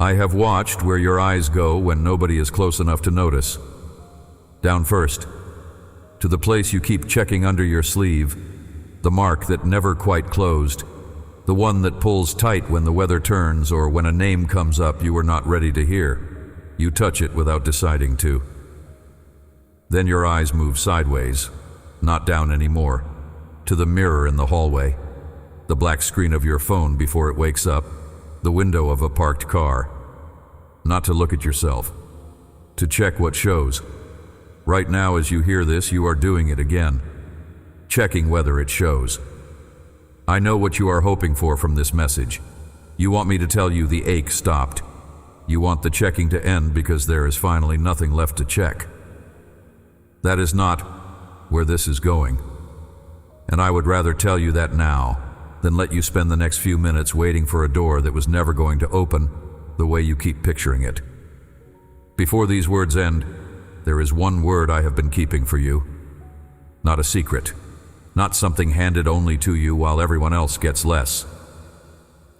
I have watched where your eyes go when nobody is close enough to notice. Down first, to the place you keep checking under your sleeve, the mark that never quite closed, the one that pulls tight when the weather turns or when a name comes up you were not ready to hear. You touch it without deciding to. Then your eyes move sideways, not down anymore, to the mirror in the hallway, the black screen of your phone before it wakes up, the window of a parked car. Not to look at yourself, to check what shows. Right now as you hear this, you are doing it again, checking whether it shows. I know what you are hoping for from this message. You want me to tell you the ache stopped. You want the checking to end because there is finally nothing left to check. That is not where this is going. And I would rather tell you that now than let you spend the next few minutes waiting for a door that was never going to open the way you keep picturing it. Before these words end, there is one word I have been keeping for you. Not a secret. Not something handed only to you while everyone else gets less.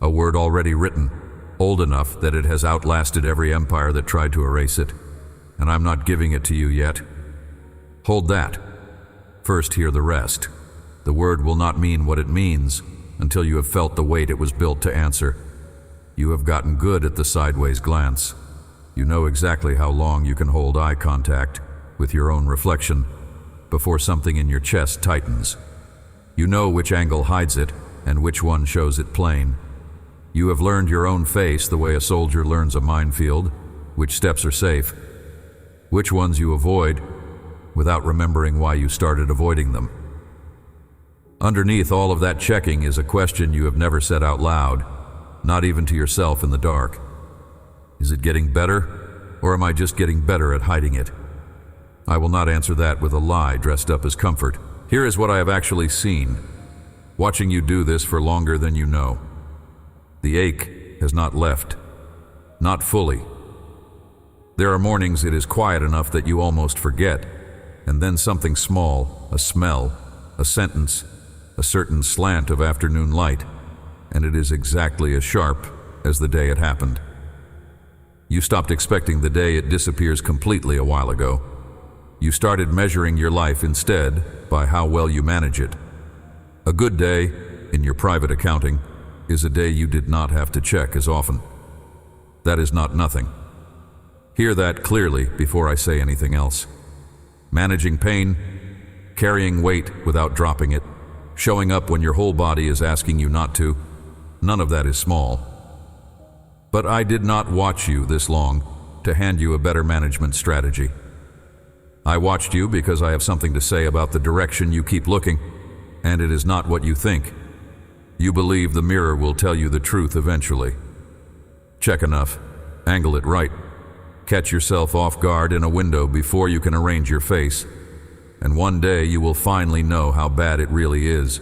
A word already written, old enough that it has outlasted every empire that tried to erase it. And I'm not giving it to you yet. Hold that. First hear the rest. The word will not mean what it means until you have felt the weight it was built to answer. You have gotten good at the sideways glance. You know exactly how long you can hold eye contact with your own reflection before something in your chest tightens. You know which angle hides it and which one shows it plain. You have learned your own face the way a soldier learns a minefield, which steps are safe, which ones you avoid without remembering why you started avoiding them. Underneath all of that checking is a question you have never said out loud, not even to yourself in the dark. Is it getting better, or am I just getting better at hiding it? I will not answer that with a lie dressed up as comfort. Here is what I have actually seen, watching you do this for longer than you know. The ache has not left, not fully. There are mornings it is quiet enough that you almost forget, and then something small, a smell, a sentence, a certain slant of afternoon light, and it is exactly as sharp as the day it happened. You stopped expecting the day it disappears completely a while ago. You started measuring your life instead by how well you manage it. A good day, in your private accounting, is a day you did not have to check as often. That is not nothing. Hear that clearly before I say anything else. Managing pain, carrying weight without dropping it, showing up when your whole body is asking you not to, none of that is small. But I did not watch you this long to hand you a better management strategy. I watched you because I have something to say about the direction you keep looking, and it is not what you think. You believe the mirror will tell you the truth eventually. Check enough, angle it right, catch yourself off guard in a window before you can arrange your face, and one day you will finally know how bad it really is,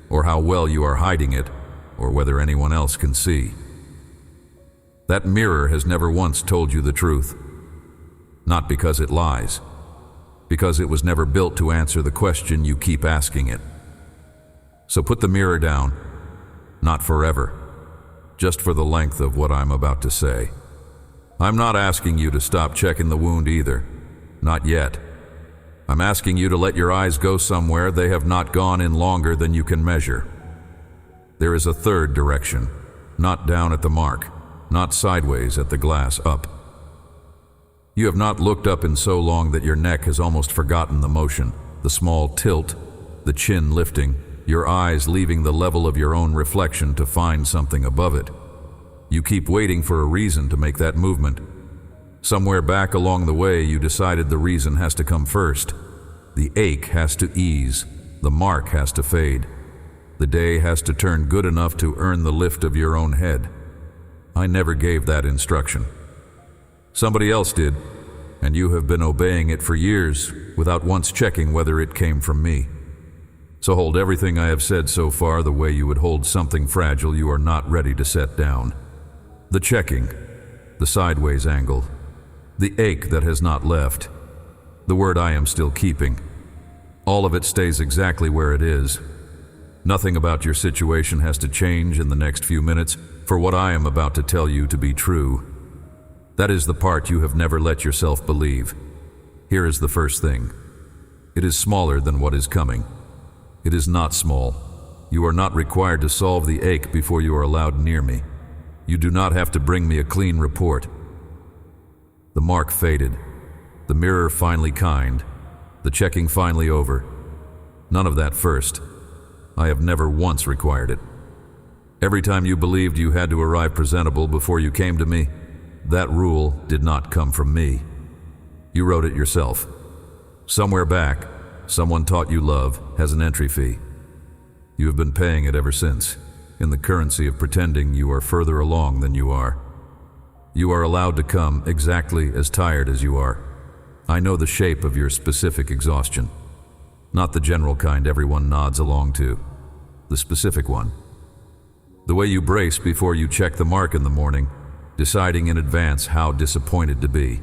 or how well you are hiding it, or whether anyone else can see. That mirror has never once told you the truth. Not because it lies, because it was never built to answer the question you keep asking it. So put the mirror down, not forever, just for the length of what I'm about to say. I'm not asking you to stop checking the wound either, not yet. I'm asking you to let your eyes go somewhere they have not gone in longer than you can measure. There is a third direction, not down at the mark, not sideways at the glass, up. You have not looked up in so long that your neck has almost forgotten the motion, the small tilt, the chin lifting, your eyes leaving the level of your own reflection to find something above it. You keep waiting for a reason to make that movement. Somewhere back along the way, you decided the reason has to come first. The ache has to ease, the mark has to fade. The day has to turn good enough to earn the lift of your own head. I never gave that instruction. Somebody else did, and you have been obeying it for years without once checking whether it came from me. So hold everything I have said so far the way you would hold something fragile you are not ready to set down. The checking, the sideways angle, the ache that has not left, the word I am still keeping. All of it stays exactly where it is. Nothing about your situation has to change in the next few minutes for what I am about to tell you to be true. That is the part you have never let yourself believe. Here is the first thing. It is smaller than what is coming. It is not small. You are not required to solve the ache before you are allowed near me. You do not have to bring me a clean report. The mark faded. The mirror finally kind. The checking finally over. None of that first. I have never once required it. Every time you believed you had to arrive presentable before you came to me, that rule did not come from me. You wrote it yourself. Somewhere back, someone taught you love has an entry fee. You have been paying it ever since, in the currency of pretending you are further along than you are. You are allowed to come exactly as tired as you are. I know the shape of your specific exhaustion. Not the general kind everyone nods along to. The specific one. The way you brace before you check the mark in the morning, deciding in advance how disappointed to be.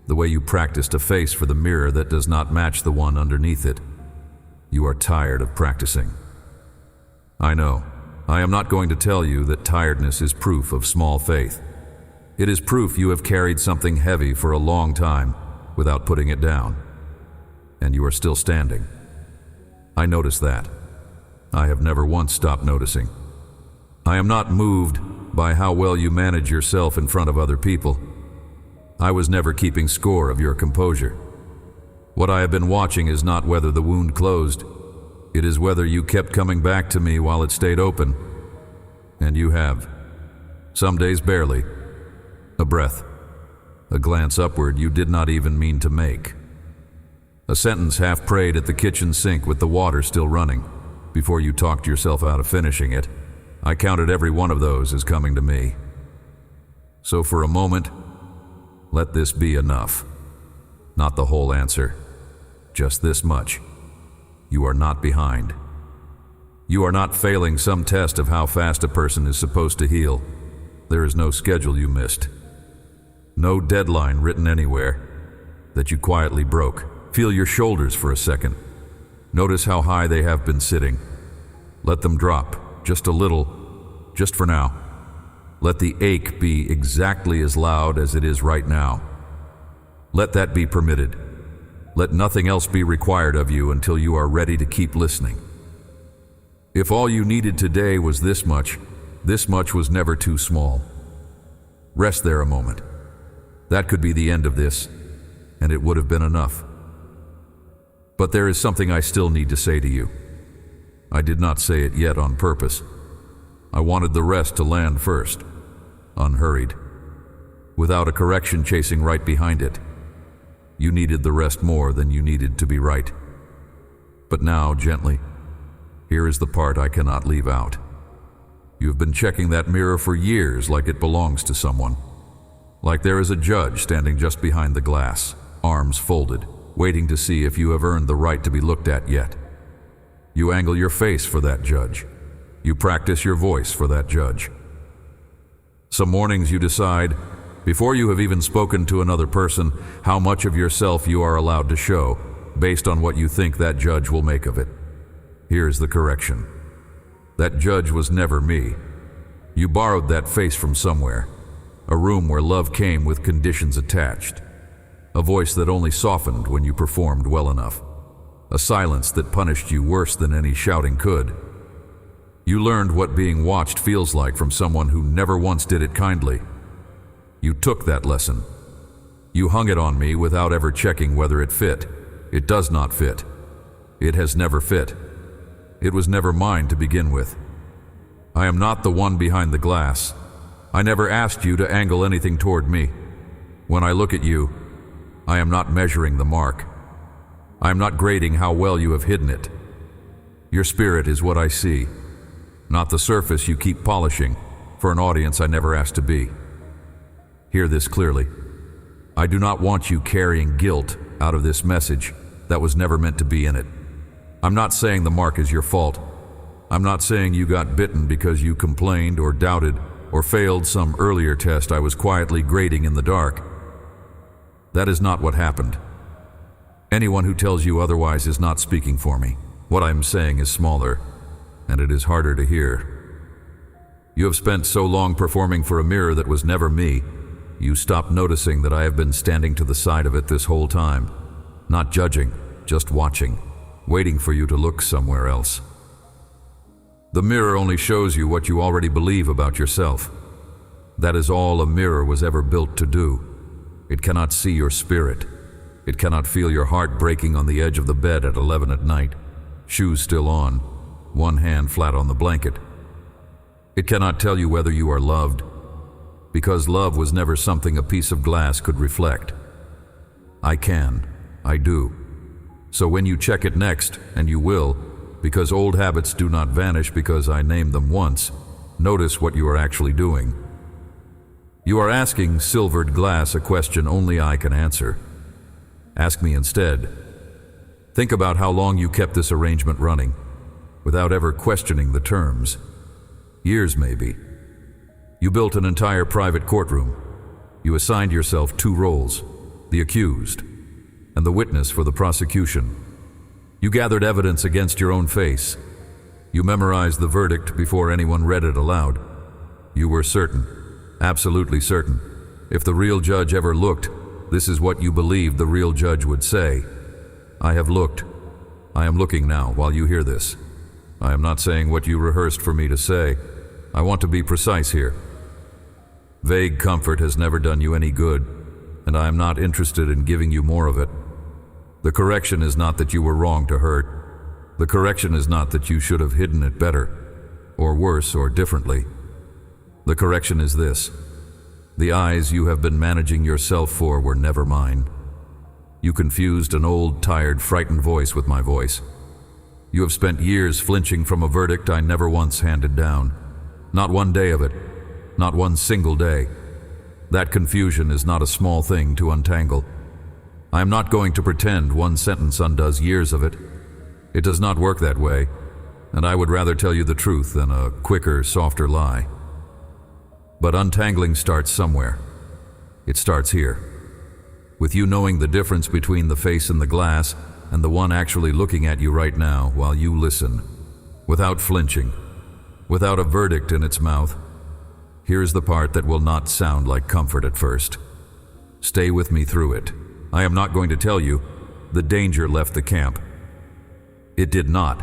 The way you practiced a face for the mirror that does not match the one underneath it. You are tired of practicing. I know. I am not going to tell you that tiredness is proof of small faith. It is proof you have carried something heavy for a long time without putting it down. And you are still standing. I notice that. I have never once stopped noticing. I am not moved by how well you manage yourself in front of other people. I was never keeping score of your composure. What I have been watching is not whether the wound closed. It is whether you kept coming back to me while it stayed open. And you have. Some days barely. A breath. A glance upward you did not even mean to make. A sentence half prayed at the kitchen sink with the water still running, before you talked yourself out of finishing it. I counted every one of those as coming to me. So for a moment, let this be enough. Not the whole answer. Just this much. You are not behind. You are not failing some test of how fast a person is supposed to heal. There is no schedule you missed. No deadline written anywhere that you quietly broke. Feel your shoulders for a second. Notice how high they have been sitting. Let them drop, just a little, just for now. Let the ache be exactly as loud as it is right now. Let that be permitted. Let nothing else be required of you until you are ready to keep listening. If all you needed today was this much was never too small. Rest there a moment. That could be the end of this, and it would have been enough. But there is something I still need to say to you. I did not say it yet on purpose. I wanted the rest to land first, unhurried, without a correction chasing right behind it. You needed the rest more than you needed to be right. But now, gently, here is the part I cannot leave out. You have been checking that mirror for years like it belongs to someone. Like there is a judge standing just behind the glass, arms folded, waiting to see if you have earned the right to be looked at yet. You angle your face for that judge. You practice your voice for that judge. Some mornings you decide, before you have even spoken to another person, how much of yourself you are allowed to show, based on what you think that judge will make of it. Here's the correction. That judge was never me. You borrowed that face from somewhere. A room where love came with conditions attached. A voice that only softened when you performed well enough. A silence that punished you worse than any shouting could. You learned what being watched feels like from someone who never once did it kindly. You took that lesson. You hung it on me without ever checking whether it fit. It does not fit. It has never fit. It was never mine to begin with. I am not the one behind the glass. I never asked you to angle anything toward me. When I look at you, I am not measuring the mark. I am not grading how well you have hidden it. Your spirit is what I see, not the surface you keep polishing for an audience I never asked to be. Hear this clearly. I do not want you carrying guilt out of this message that was never meant to be in it. I'm not saying the mark is your fault. I'm not saying you got bitten because you complained or doubted or failed some earlier test I was quietly grading in the dark. That is not what happened. Anyone who tells you otherwise is not speaking for me. What I'm saying is smaller, and it is harder to hear. You have spent so long performing for a mirror that was never me, you stop noticing that I have been standing to the side of it this whole time, not judging, just watching, waiting for you to look somewhere else. The mirror only shows you what you already believe about yourself. That is all a mirror was ever built to do. It cannot see your spirit. It cannot feel your heart breaking on the edge of the bed at 11 at night, shoes still on, one hand flat on the blanket. It cannot tell you whether you are loved, because love was never something a piece of glass could reflect. I can. I do. So when you check it next, and you will, because old habits do not vanish because I named them once, notice what you are actually doing. You are asking silvered glass a question only I can answer. Ask me instead. Think about how long you kept this arrangement running, without ever questioning the terms. Years, maybe. You built an entire private courtroom. You assigned yourself 2 roles, the accused and the witness for the prosecution. You gathered evidence against your own face. You memorized the verdict before anyone read it aloud. You were certain, absolutely certain, if the real judge ever looked, this is what you believed the real judge would say. I have looked. I am looking now while you hear this. I am not saying what you rehearsed for me to say. I want to be precise here. Vague comfort has never done you any good, and I am not interested in giving you more of it. The correction is not that you were wrong to hurt. The correction is not that you should have hidden it better, or worse, or differently. The correction is this. The eyes you have been managing yourself for were never mine. You confused an old, tired, frightened voice with my voice. You have spent years flinching from a verdict I never once handed down. Not one day of it. Not one single day. That confusion is not a small thing to untangle. I am not going to pretend one sentence undoes years of it. It does not work that way, and I would rather tell you the truth than a quicker, softer lie. But untangling starts somewhere. It starts here, with you knowing the difference between the face in the glass and the one actually looking at you right now while you listen, without flinching, without a verdict in its mouth. Here's the part that will not sound like comfort at first. Stay with me through it. I am not going to tell you, the danger left the camp. It did not.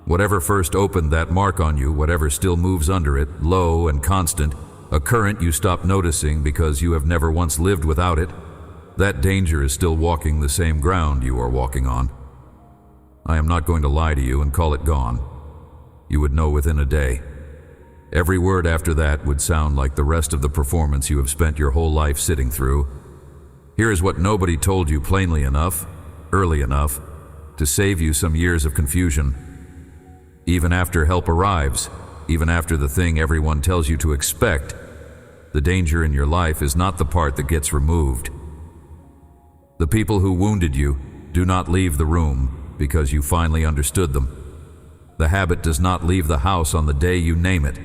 Whatever first opened that mark on you, whatever still moves under it, low and constant, a current you stop noticing because you have never once lived without it, that danger is still walking the same ground you are walking on. I am not going to lie to you and call it gone. You would know within a day. Every word after that would sound like the rest of the performance you have spent your whole life sitting through. Here is what nobody told you plainly enough, early enough, to save you some years of confusion. Even after help arrives, even after the thing everyone tells you to expect, the danger in your life is not the part that gets removed. The people who wounded you do not leave the room because you finally understood them. The habit does not leave the house on the day you name it.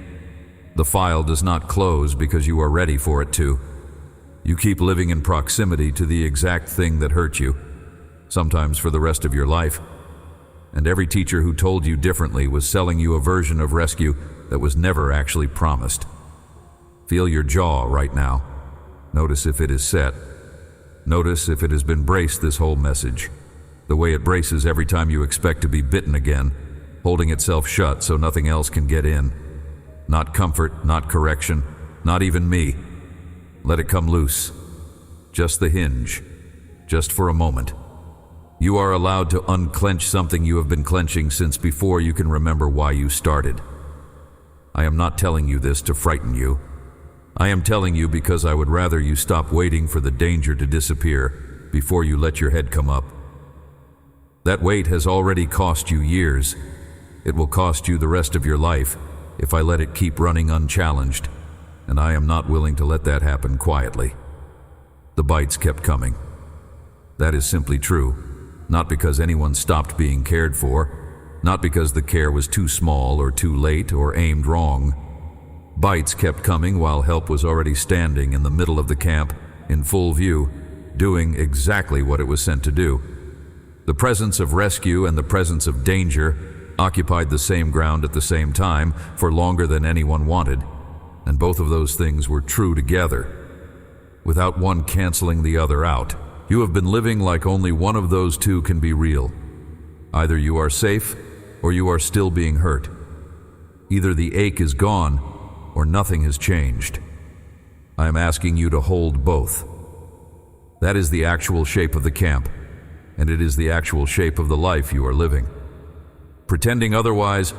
The file does not close because you are ready for it to. You keep living in proximity to the exact thing that hurt you, sometimes for the rest of your life. And every teacher who told you differently was selling you a version of rescue that was never actually promised. Feel your jaw right now. Notice if it is set. Notice if it has been braced this whole message, the way it braces every time you expect to be bitten again, holding itself shut so nothing else can get in. Not comfort, not correction, not even me. Let it come loose. Just the hinge. Just for a moment. You are allowed to unclench something you have been clenching since before you can remember why you started. I am not telling you this to frighten you. I am telling you because I would rather you stop waiting for the danger to disappear before you let your head come up. That wait has already cost you years. It will cost you the rest of your life if I let it keep running unchallenged, and I am not willing to let that happen quietly. The bites kept coming. That is simply true, not because anyone stopped being cared for, not because the care was too small or too late or aimed wrong. Bites kept coming while help was already standing in the middle of the camp, in full view, doing exactly what it was sent to do. The presence of rescue and the presence of danger occupied the same ground at the same time for longer than anyone wanted, and both of those things were true together. without one canceling the other out. You have been living like only one of those two can be real. Either you are safe, or you are still being hurt. Either the ache is gone, or nothing has changed. I am asking you to hold both. That is the actual shape of the camp, and it is the actual shape of the life you are living. Pretending otherwise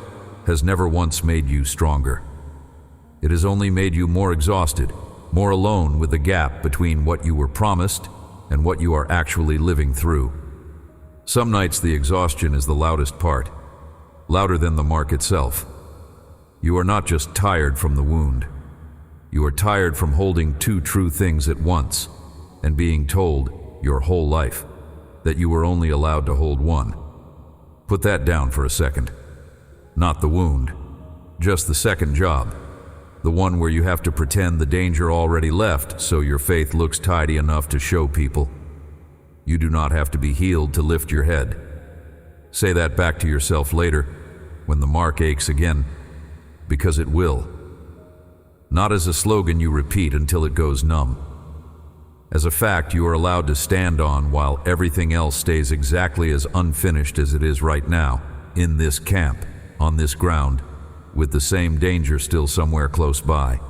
has never once made you stronger. It has only made you more exhausted, more alone with the gap between what you were promised and what you are actually living through. Some nights the exhaustion is the loudest part, louder than the mark itself. You are not just tired from the wound. You are tired from holding two true things at once and being told your whole life that you were only allowed to hold one. Put that down for a second. Not the wound, just the second job. The one where you have to pretend the danger already left so your faith looks tidy enough to show people. You do not have to be healed to lift your head. Say that back to yourself later when the mark aches again, because it will. Not as a slogan you repeat until it goes numb. As a fact you are allowed to stand on while everything else stays exactly as unfinished as it is right now, in this camp, on this ground, with the same danger still somewhere close by.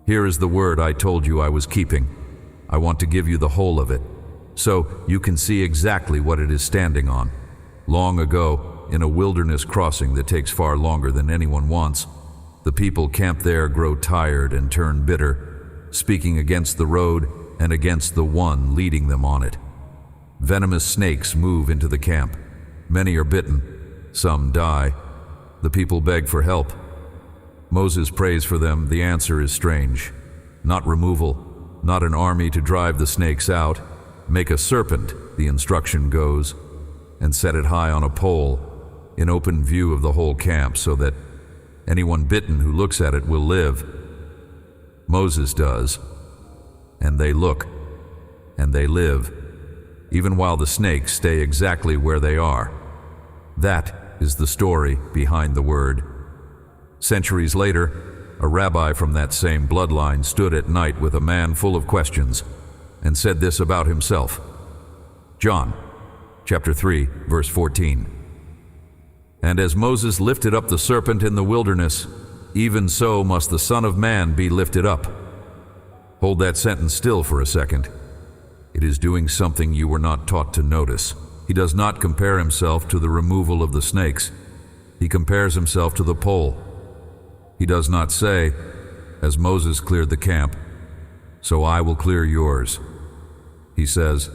Here is the word I told you I was keeping. I want to give you the whole of it, so you can see exactly what it is standing on. Long ago, in a wilderness crossing that takes far longer than anyone wants, the people camped there grow tired and turn bitter, speaking against the road and against the one leading them on it. Venomous snakes move into the camp. Many are bitten. Some die. The people beg for help. Moses prays for them. The answer is strange. Not removal, not an army to drive the snakes out. Make a serpent, the instruction goes, and set it high on a pole, in open view of the whole camp, so that anyone bitten who looks at it will live. Moses does, and they look, and they live, even while the snakes stay exactly where they are. That is the story behind the word. Centuries later, a rabbi from that same bloodline stood at night with a man full of questions and said this about himself. John, chapter 3, verse 14. And as Moses lifted up the serpent in the wilderness, even so must the Son of Man be lifted up. Hold that sentence still for a second. It is doing something you were not taught to notice. He does not compare himself to the removal of the snakes. He compares himself to the pole. He does not say, as Moses cleared the camp, so I will clear yours. He says,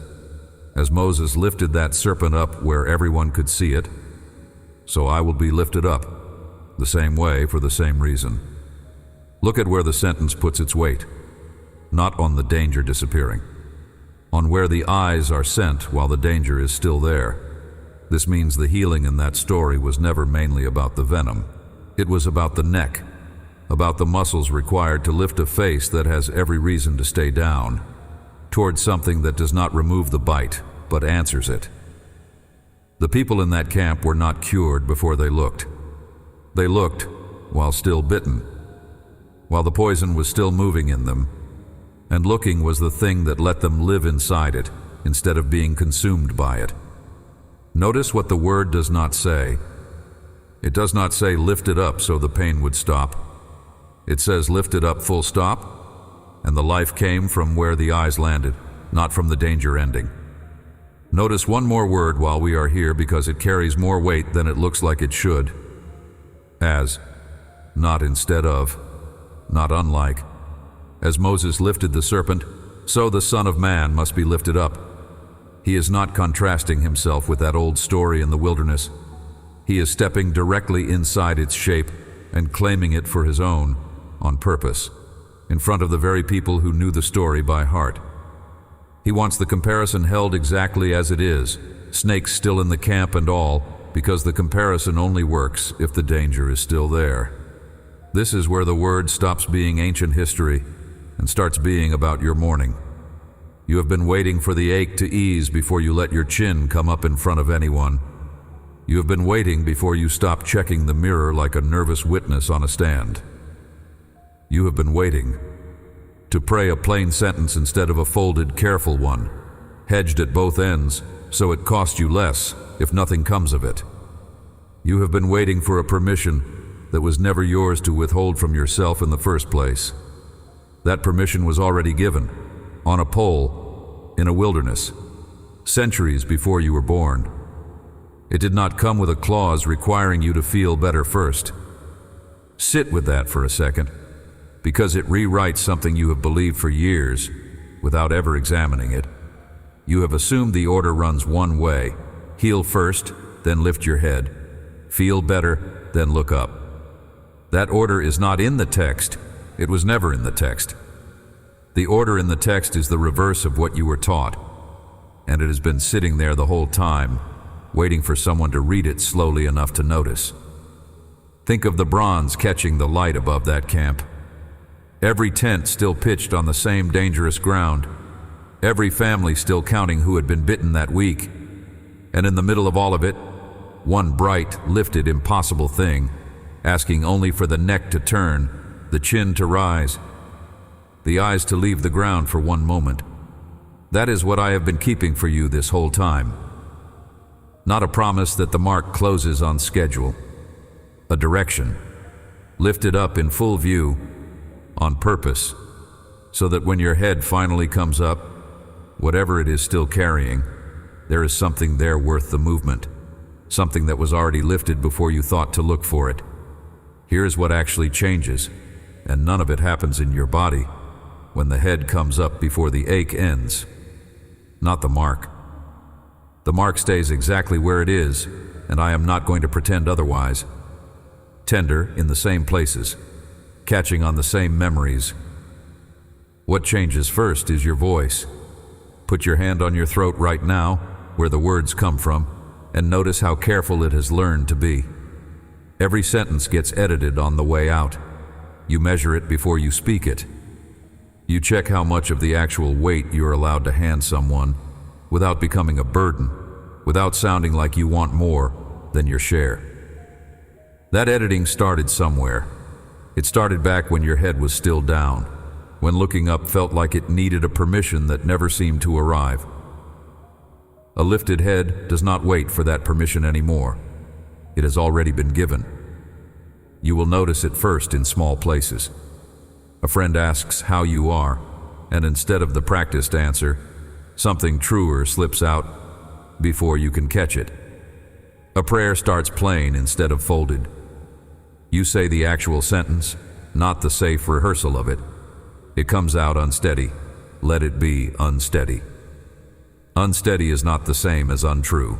as Moses lifted that serpent up where everyone could see it, so I will be lifted up, the same way for the same reason. Look at where the sentence puts its weight, not on the danger disappearing, on where the eyes are sent while the danger is still there. This means the healing in that story was never mainly about the venom. It was about the neck, about the muscles required to lift a face that has every reason to stay down, towards something that does not remove the bite, but answers it. The people in that camp were not cured before they looked. They looked while still bitten, while the poison was still moving in them, and looking was the thing that let them live inside it instead of being consumed by it. Notice what the word does not say. It does not say lift it up so the pain would stop. It says lift it up full stop, and the life came from where the eyes landed, not from the danger ending. Notice one more word while we are here because it carries more weight than it looks like it should. As, not instead of, not unlike. As Moses lifted the serpent, so the Son of Man must be lifted up. He is not contrasting himself with that old story in the wilderness. He is stepping directly inside its shape and claiming it for his own, on purpose, in front of the very people who knew the story by heart. He wants the comparison held exactly as it is, snakes still in the camp and all, because the comparison only works if the danger is still there. This is where the word stops being ancient history and starts being about your morning. You have been waiting for the ache to ease before you let your chin come up in front of anyone. You have been waiting before you stop checking the mirror like a nervous witness on a stand. You have been waiting to pray a plain sentence instead of a folded, careful one, hedged at both ends, so it costs you less if nothing comes of it. You have been waiting for a permission that was never yours to withhold from yourself in the first place. That permission was already given, on a pole, in a wilderness, centuries before you were born. It did not come with a clause requiring you to feel better first. Sit with that for a second, because it rewrites something you have believed for years without ever examining it. You have assumed the order runs one way: heal first, then lift your head. Feel better, then look up. That order is not in the text. It was never in the text. The order in the text is the reverse of what you were taught, and it has been sitting there the whole time, waiting for someone to read it slowly enough to notice. Think of the bronze catching the light above that camp. Every tent still pitched on the same dangerous ground. Every family still counting who had been bitten that week. And in the middle of all of it, one bright, lifted, impossible thing, asking only for the neck to turn, the chin to rise, the eyes to leave the ground for one moment. That is what I have been keeping for you this whole time. Not a promise that the mark closes on schedule. A direction, lifted up in full view, on purpose, so that when your head finally comes up, whatever it is still carrying, there is something there worth the movement, something that was already lifted before you thought to look for it. Here is what actually changes, and none of it happens in your body, when the head comes up before the ache ends. Not the mark. The mark stays exactly where it is, and I am not going to pretend otherwise. Tender in the same places, catching on the same memories. What changes first is your voice. Put your hand on your throat right now, where the words come from, and notice how careful it has learned to be. Every sentence gets edited on the way out. You measure it before you speak it. You check how much of the actual weight you are allowed to hand someone without becoming a burden, without sounding like you want more than your share. That editing started somewhere. It started back when your head was still down, when looking up felt like it needed a permission that never seemed to arrive. A lifted head does not wait for that permission anymore. It has already been given. You will notice it first in small places. A friend asks how you are, and instead of the practiced answer, something truer slips out before you can catch it. A prayer starts plain instead of folded. You say the actual sentence, not the safe rehearsal of it. It comes out unsteady. Let it be unsteady. Unsteady is not the same as untrue.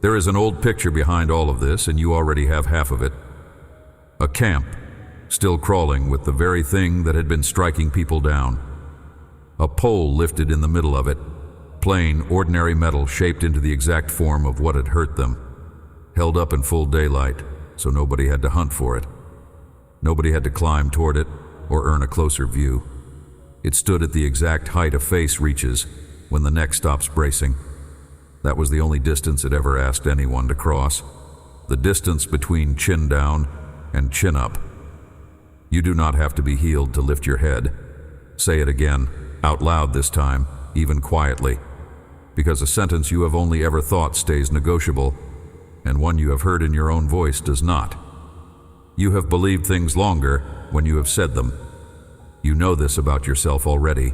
There is an old picture behind all of this, and you already have half of it. A camp, still crawling with the very thing that had been striking people down. A pole lifted in the middle of it, plain, ordinary metal shaped into the exact form of what had hurt them, held up in full daylight, so nobody had to hunt for it. Nobody had to climb toward it or earn a closer view. It stood at the exact height a face reaches when the neck stops bracing. That was the only distance it ever asked anyone to cross, the distance between chin down and chin up. You do not have to be healed to lift your head. Say it again, out loud this time, even quietly, because a sentence you have only ever thought stays negotiable, and one you have heard in your own voice does not. You have believed things longer when you have said them. You know this about yourself already.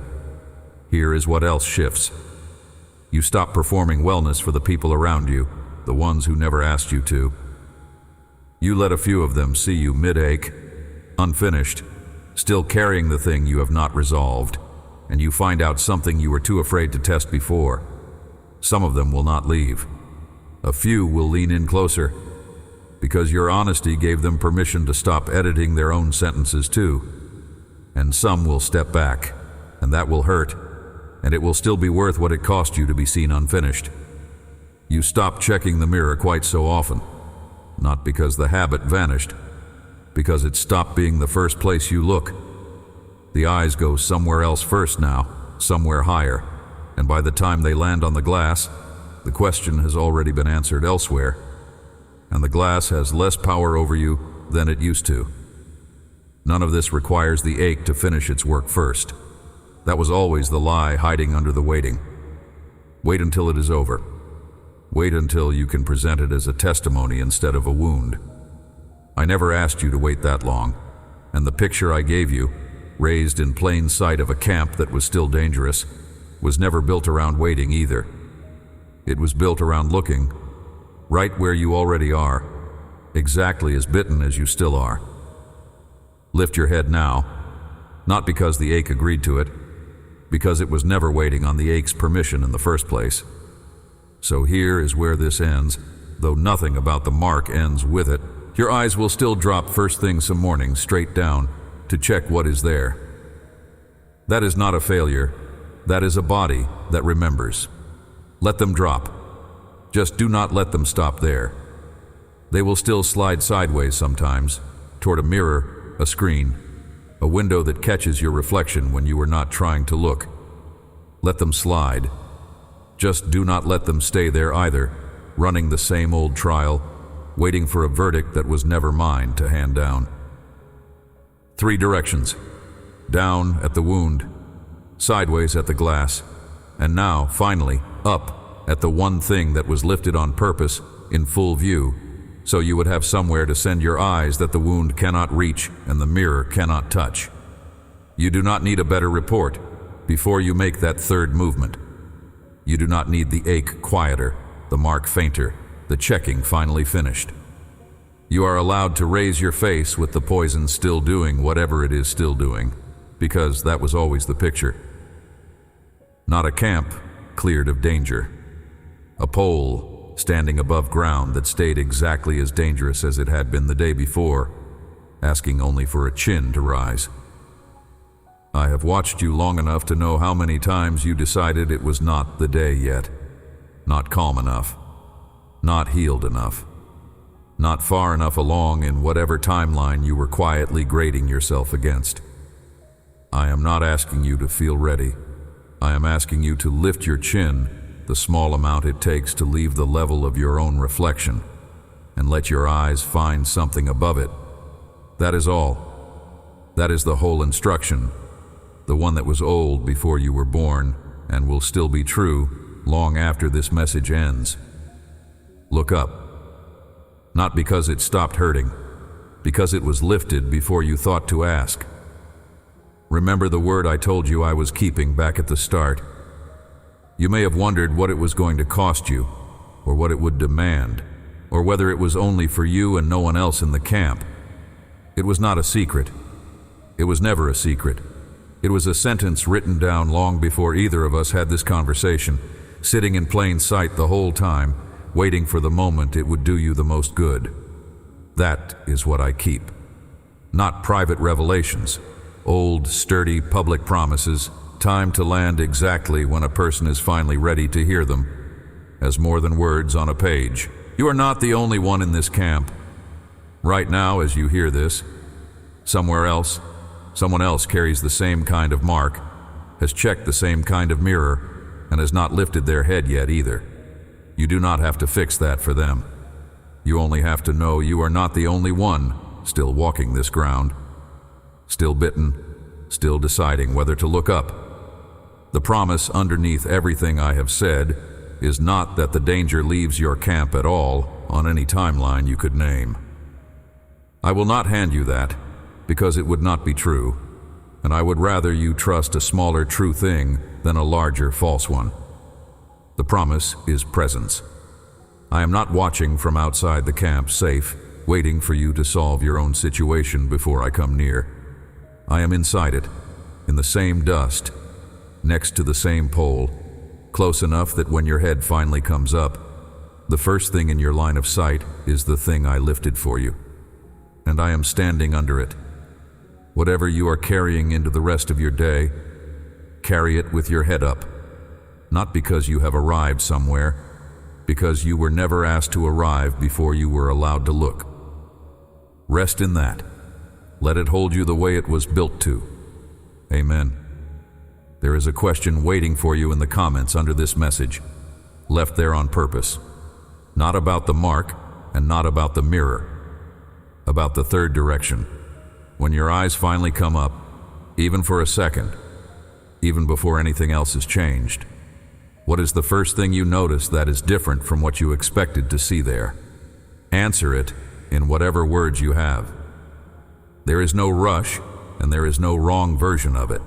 Here is what else shifts. You stop performing wellness for the people around you, the ones who never asked you to. You let a few of them see you mid-ache, unfinished, still carrying the thing you have not resolved, and you find out something you were too afraid to test before. Some of them will not leave. A few will lean in closer, because your honesty gave them permission to stop editing their own sentences too. And some will step back, and that will hurt, and it will still be worth what it cost you to be seen unfinished. You stop checking the mirror quite so often, not because the habit vanished, because it stopped being the first place you look. The eyes go somewhere else first now, somewhere higher, and by the time they land on the glass, the question has already been answered elsewhere, and the glass has less power over you than it used to. None of this requires the ache to finish its work first. That was always the lie hiding under the waiting. Wait until it is over. Wait until you can present it as a testimony instead of a wound. I never asked you to wait that long, and the picture I gave you, raised in plain sight of a camp that was still dangerous, was never built around waiting either. It was built around looking, right where you already are, exactly as bitten as you still are. Lift your head now, not because the ache agreed to it, because it was never waiting on the ache's permission in the first place. So here is where this ends, though nothing about the mark ends with it. Your eyes will still drop first thing some morning straight down to check what is there. That is not a failure. That is a body that remembers. Let them drop. Just do not let them stop there. They will still slide sideways sometimes, toward a mirror, a screen, a window that catches your reflection when you are not trying to look. Let them slide. Just do not let them stay there either, running the same old trial, waiting for a verdict that was never mine to hand down. 3 directions. Down at the wound, sideways at the glass, and now, finally, up at the one thing that was lifted on purpose in full view, so you would have somewhere to send your eyes that the wound cannot reach and the mirror cannot touch. You do not need a better report before you make that third movement. You do not need the ache quieter, the mark fainter, the checking finally finished. You are allowed to raise your face with the poison still doing whatever it is still doing, because that was always the picture. Not a camp cleared of danger. A pole standing above ground that stayed exactly as dangerous as it had been the day before, asking only for a chin to rise. I have watched you long enough to know how many times you decided it was not the day yet, not calm enough, not healed enough, not far enough along in whatever timeline you were quietly grading yourself against. I am not asking you to feel ready. I am asking you to lift your chin, the small amount it takes to leave the level of your own reflection, and let your eyes find something above it. That is all. That is the whole instruction, the one that was old before you were born and will still be true long after this message ends. Look up. Not because it stopped hurting, because it was lifted before you thought to ask. Remember the word I told you I was keeping back at the start. You may have wondered what it was going to cost you, or what it would demand, or whether it was only for you and no one else in the camp. It was not a secret. It was never a secret. It was a sentence written down long before either of us had this conversation, sitting in plain sight the whole time, waiting for the moment it would do you the most good. That is what I keep. Not private revelations, old, sturdy public promises, timed to land exactly when a person is finally ready to hear them, as more than words on a page. You are not the only one in this camp. Right now, as you hear this, somewhere else, someone else carries the same kind of mark, has checked the same kind of mirror, and has not lifted their head yet either. You do not have to fix that for them. You only have to know you are not the only one still walking this ground, still bitten, still deciding whether to look up. The promise underneath everything I have said is not that the danger leaves your camp at all on any timeline you could name. I will not hand you that, because it would not be true, and I would rather you trust a smaller true thing than a larger false one. The promise is presence. I am not watching from outside the camp, safe, waiting for you to solve your own situation before I come near. I am inside it, in the same dust, next to the same pole, close enough that when your head finally comes up, the first thing in your line of sight is the thing I lifted for you, and I am standing under it. Whatever you are carrying into the rest of your day, carry it with your head up, not because you have arrived somewhere, because you were never asked to arrive before you were allowed to look. Rest in that. Let it hold you the way it was built to. Amen. There is a question waiting for you in the comments under this message, left there on purpose. Not about the mark and not about the mirror, about the third direction. when your eyes finally come up, even for a second, even before anything else has changed, what is the first thing you notice that is different from what you expected to see there? Answer it in whatever words you have. There is no rush, and there is no wrong version of it.